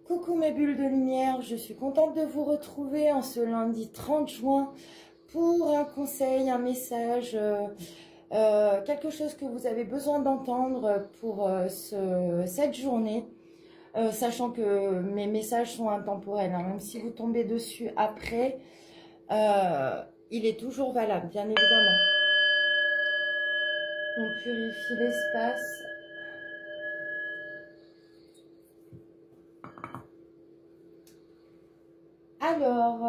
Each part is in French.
Coucou mes bulles de lumière, je suis contente de vous retrouver en ce lundi 30 juin pour un conseil, un message, quelque chose que vous avez besoin d'entendre pour cette journée, sachant que mes messages sont intemporels, hein, même si vous tombez dessus après, il est toujours valable, bien évidemment. On purifie l'espace. Alors,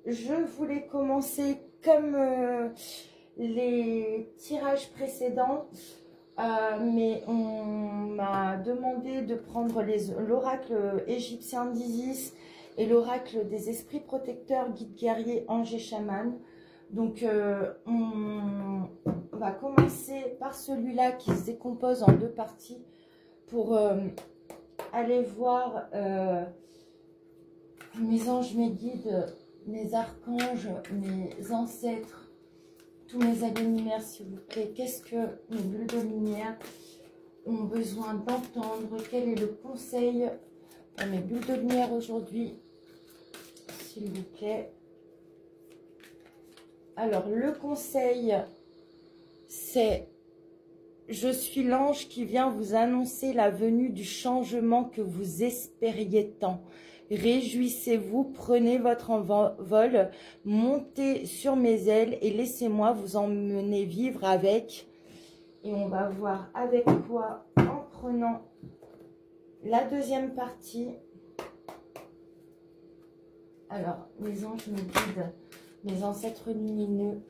je voulais commencer comme les tirages précédents, mais on m'a demandé de prendre l'oracle égyptien d'Isis et l'oracle des esprits protecteurs, guides guerriers, anges et chamans. Donc, on va commencer par celui-là qui se décompose en deux parties pour aller voir... mes anges, mes guides, mes archanges, mes ancêtres, tous mes alliés-lumière, s'il vous plaît. Qu'est-ce que mes bulles de lumière ont besoin d'entendre? Quel est le conseil pour mes bulles de lumière aujourd'hui, s'il vous plaît? Alors, le conseil, c'est: je suis l'ange qui vient vous annoncer la venue du changement que vous espériez tant. Réjouissez-vous, prenez votre envol, montez sur mes ailes et laissez-moi vous emmener vivre avec. Et on va voir avec quoi en prenant la deuxième partie. Alors, mes anges, mes guides, mes ancêtres lumineux,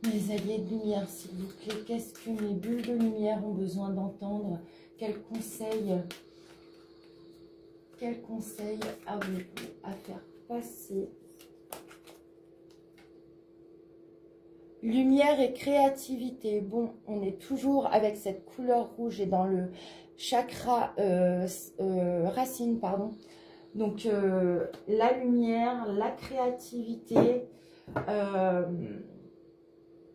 mes alliés de lumière, s'il vous plaît, qu'est-ce que mes bulles de lumière ont besoin d'entendre? Quel conseil avez-vous à faire passer? Lumière et créativité. Bon, on est toujours avec cette couleur rouge et dans le chakra racine, pardon. Donc, la lumière, la créativité.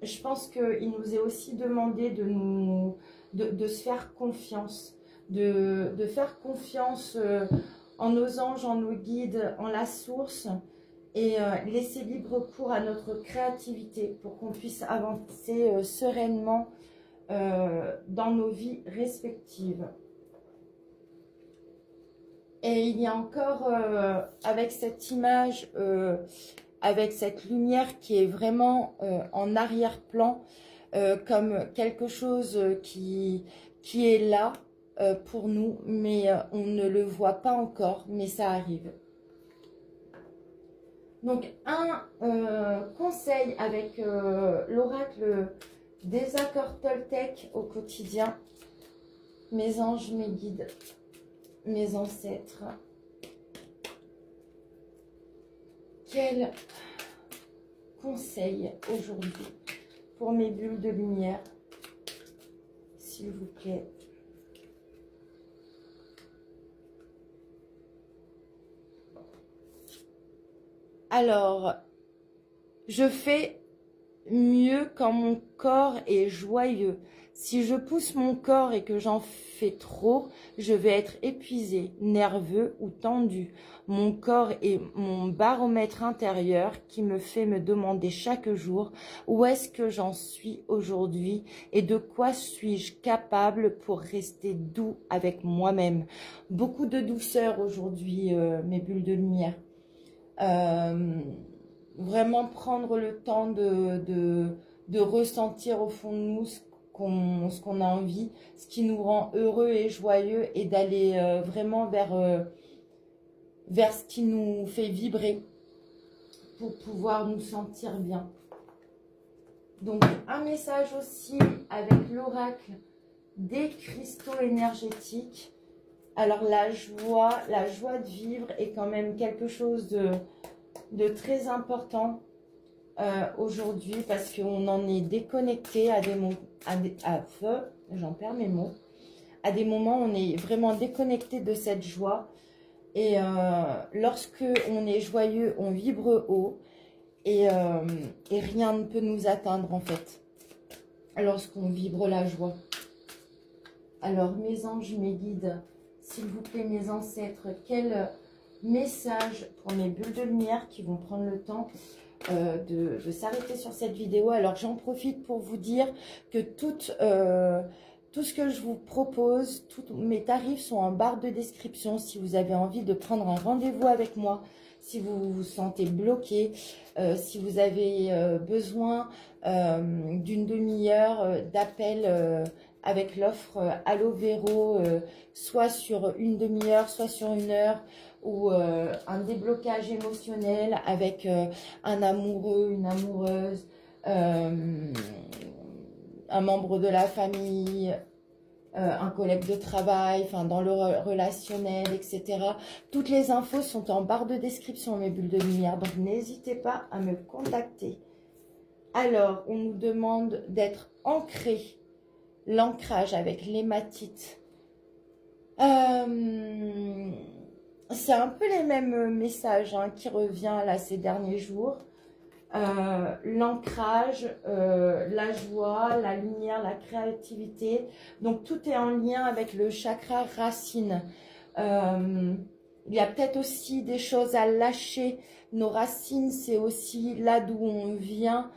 Je pense qu'il nous est aussi demandé de se faire confiance. De faire confiance en nos anges, en nos guides, en la source et laisser libre cours à notre créativité pour qu'on puisse avancer sereinement dans nos vies respectives. Et il y a encore avec cette image, avec cette lumière qui est vraiment en arrière-plan, comme quelque chose qui est là, pour nous, mais on ne le voit pas encore, mais ça arrive. Donc, un conseil avec l'oracle des accords Toltec au quotidien. Mes anges, mes guides, mes ancêtres. Quel conseil aujourd'hui pour mes bulles de lumière, s'il vous plaît? Alors, je fais mieux quand mon corps est joyeux. Si je pousse mon corps et que j'en fais trop, je vais être épuisé, nerveux ou tendu. Mon corps est mon baromètre intérieur qui me fait me demander chaque jour où est-ce que j'en suis aujourd'hui et de quoi suis-je capable pour rester doux avec moi-même. Beaucoup de douceur aujourd'hui, mes bulles de lumière. Vraiment prendre le temps de ressentir au fond de nous ce qu'on a envie, ce qui nous rend heureux et joyeux, et d'aller vraiment vers ce qui nous fait vibrer pour pouvoir nous sentir bien. Donc un message aussi avec l'oracle des cristaux énergétiques. Alors la joie de vivre est quand même quelque chose de très important aujourd'hui, parce qu'on en est déconnecté à des j'en perds mes mots. À des moments, on est vraiment déconnecté de cette joie. Et lorsque on est joyeux, on vibre haut et rien ne peut nous atteindre en fait, lorsqu'on vibre la joie. Alors mes anges, mes guides, s'il vous plaît, mes ancêtres, quel message pour mes bulles de lumière qui vont prendre le temps de s'arrêter sur cette vidéo. Alors, j'en profite pour vous dire que tout ce que je vous propose, tous mes tarifs sont en barre de description. Si vous avez envie de prendre un rendez-vous avec moi, si vous vous sentez bloqué, si vous avez besoin d'une demi-heure d'appel avec l'offre Allo Véro, soit sur une demi-heure, soit sur une heure, ou un déblocage émotionnel avec un amoureux, une amoureuse, un membre de la famille, un collègue de travail, enfin dans le relationnel, etc. Toutes les infos sont en barre de description, mes bulles de lumière, donc n'hésitez pas à me contacter. Alors, on nous demande d'être ancré, l'ancrage avec l'hématite. C'est un peu les mêmes messages qui reviennent là ces derniers jours. L'ancrage, la joie, la lumière, la créativité. Donc, tout est en lien avec le chakra racine. Il y a peut-être aussi des choses à lâcher. Nos racines, c'est aussi là d'où on vient,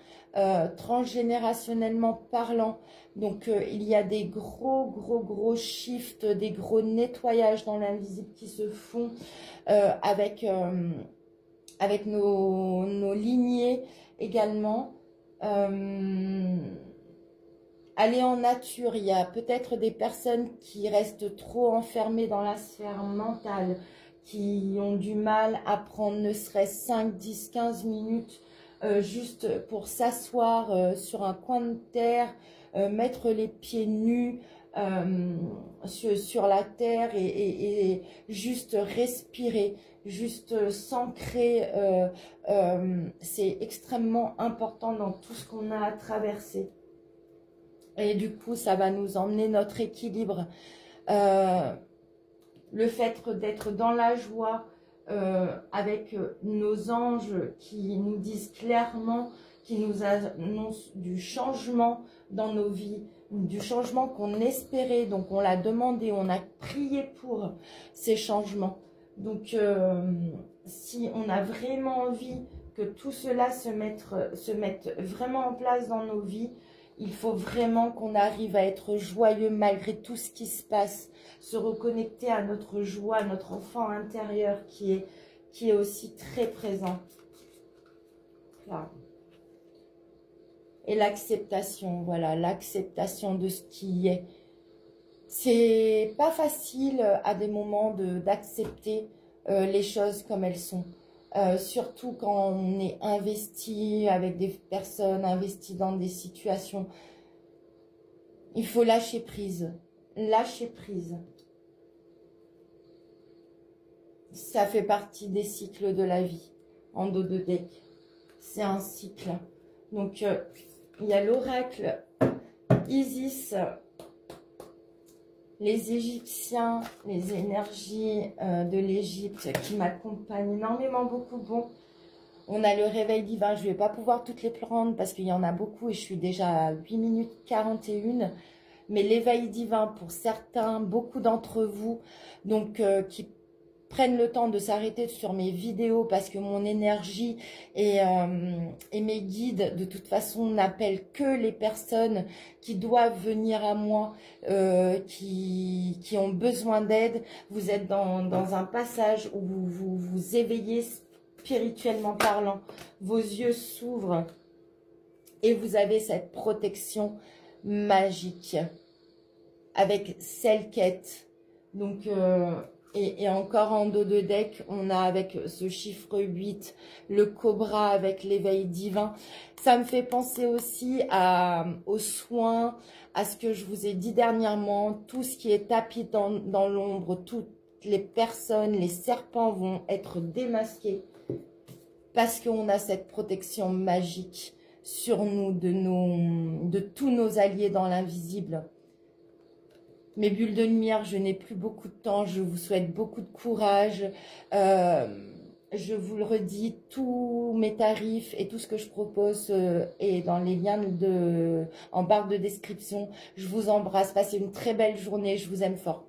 transgénérationnellement parlant. Donc, il y a des gros shifts, des gros nettoyages dans l'invisible qui se font avec nos lignées également. Aller en nature, il y a peut-être des personnes qui restent trop enfermées dans la sphère mentale, qui ont du mal à prendre ne serait-ce 5, 10, 15 minutes juste pour s'asseoir sur un coin de terre, mettre les pieds nus sur la terre et juste respirer, juste s'ancrer. C'est extrêmement important dans tout ce qu'on a à traverser. Et du coup, ça va nous emmener notre équilibre. Le fait d'être dans la joie, avec nos anges qui nous disent clairement, qui nous annoncent du changement dans nos vies, du changement qu'on espérait, donc on l'a demandé, on a prié pour ces changements. Donc, si on a vraiment envie que tout cela se mette vraiment en place dans nos vies, il faut vraiment qu'on arrive à être joyeux malgré tout ce qui se passe, se reconnecter à notre joie, à notre enfant intérieur qui est aussi très présent. Là. Et l'acceptation, voilà, l'acceptation de ce qui est. C'est pas facile à des moments d'accepter les choses comme elles sont. Surtout quand on est investi avec des personnes, investi dans des situations. Il faut lâcher prise. Lâcher prise. Ça fait partie des cycles de la vie. En dos de deck. C'est un cycle. Donc, il y a l'oracle Isis, les Égyptiens, les énergies de l'Égypte qui m'accompagnent énormément, beaucoup. Bon, on a le réveil divin. Je ne vais pas pouvoir toutes les prendre parce qu'il y en a beaucoup et je suis déjà à 8 minutes 41. Mais l'éveil divin pour certains, beaucoup d'entre vous, donc qui prennent le temps de s'arrêter sur mes vidéos parce que mon énergie et mes guides, de toute façon, n'appellent que les personnes qui doivent venir à moi, qui ont besoin d'aide. Vous êtes dans un passage où vous vous éveillez spirituellement parlant. Vos yeux s'ouvrent et vous avez cette protection magique avec Selket. Donc, et encore en dos de deck, on a avec ce chiffre 8, le cobra avec l'éveil divin. Ça me fait penser aussi aux soins, à ce que je vous ai dit dernièrement, tout ce qui est tapis dans l'ombre, toutes les personnes, les serpents vont être démasqués parce qu'on a cette protection magique sur nous, de tous nos alliés dans l'invisible. Mes bulles de lumière, je n'ai plus beaucoup de temps. Je vous souhaite beaucoup de courage. Je vous le redis, tous mes tarifs et tout ce que je propose est dans les liens en barre de description. Je vous embrasse. Passez une très belle journée. Je vous aime fort.